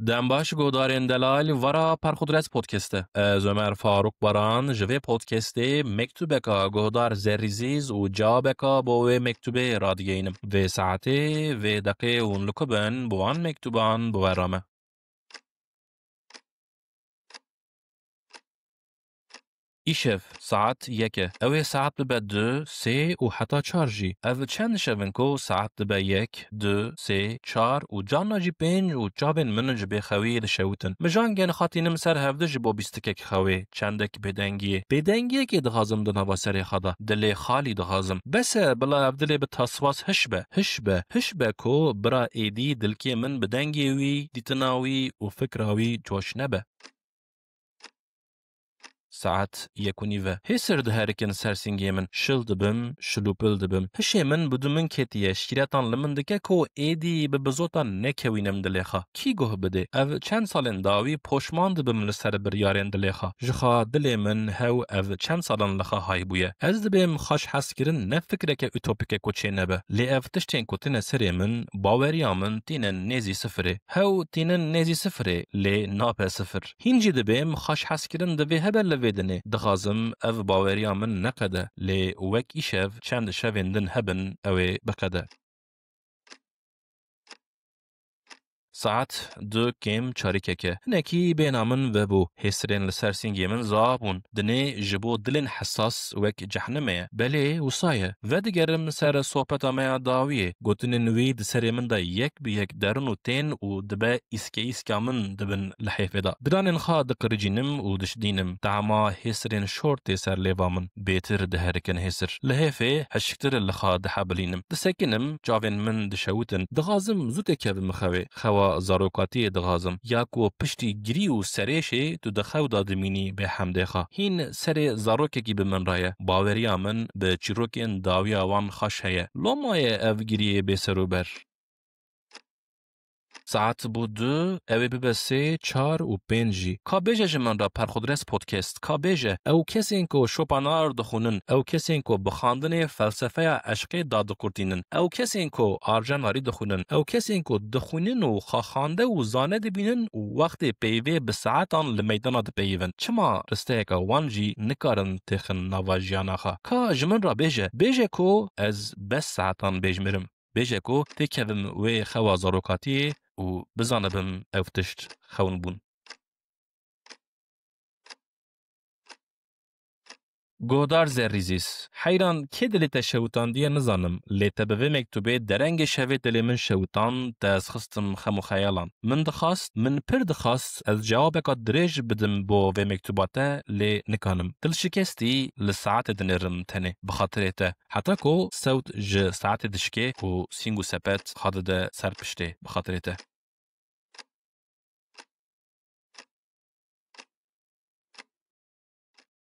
دنباش گودارین دلال ورا پرخودرس پودکسته. از عمر فاروق بران جوی پودکسته مکتوبه که گودار زریزیز و جابه که بوه مکتوبه رادیینم. و ساعته و دقیقه اون لکبن بوان مکتوبان بورامه. ایشف ساعت یکه. اوه ساعت ببه 2 3 و حتی 4 جی. اوه چند شون کو ساعت ببه 1 2 3 4 و جانا جی 5 و جابن من جبه خوی دشوتن. مجان گن خاطینم سر هفته جبو بیستکک خوی چندک بدنگیه که دغازم دنا با سر خدا دل خالی دغازم. بس بلا افدلی به تصواس هشبه کو برا ایدی دلکی من بدنگیوی دیتناوی و فکراوی جوش نبه. ساعت یکونیوه. هسر ده هرکن سرسنگی من شل دبم شلوپل دبم. هشه من بدو من کتیه شیرتان لمن دکه کو ایدی به بزوتان نکوینم دلیخا. کی گوه بده؟ او چند سالن داوی پشمان دبم لسر بریارین دلیخا. جخا دلی من هاو او چند سالن لخا های بویه. از دبم خاش حس کرن نفکره که اوتوپیکه کوچه نبه. لی او تشتین کتین سری من باوریا من تینن نزی سفره. هاو تینن نزی سفره لی ناپه سفر. هینجی دبم خاش حس کرن دبه هبل ویدنه دغازم اف باوریا من نقده لی وک ایشف چند شویندن هبن اوی بقده. ساعت 2 کم چاریکه. نکی بینامن و بو هسرین لسرسینگی من زابون دنه جبو دلن حساس وک جهنمه بله وصایه و دیگرم سر صحبت آمه داویه گوتن نوی دسر من دا یک به یک درن و تین و دبا ایسکا من دبن لحیفه دا دران انخوا دقرجینم و دشدینم تعما هسرین شورت سر لیوامن بیتر دهرکن هسر لحیفه هشکتر لخوا دحابلینم دسکنم جاوین من دشوتن دغازم زوده که بمخواه خوا زاروکاتی دغازم یا کو پشتی گری و سریشه تو دخو دادمینی به حمدخا هین سر زاروکه کی به من رایه باوریا من به چیروکین داوی آوان خوش هیه لومای او گریه به سروبر ساعت بود 2 اوی به 3 4 و 5 کا بیجه من را پرخودرس پودکست کا بیجه او کسی کو شوپانار دخونن او کسی کو بخواندن فلسفه عشق داد کردینن او کسی کو آرژاناری دخونن او کسی کو دخونن و خواخانده و زانه دبینن و وقت پیوی به ساعتان لمیدان د پیون چما رسته کا وانجی نکارن تخن نواجیاناخا کا جمن را بیجه کو از بس ساعتان بیجمرم بیجه کو تکوم و خوازاروکاتی و بزانبم افتشت خون بون. گودار زریزیس حیران که دلی تشوتان دیه نزانم لیتا به مکتوبه درنگ شوی دلی من شوتان دست خستم خمو خیالان من پر دخواست از جواب که دریج بدم با و مکتوباته لی نکانم دل شکستی لساعت دنرم تنه بخاطر ایتا حتی که صوت ج ساعت دشکه و سینگو سپت خاده ده سر پشته بخاطر ایتا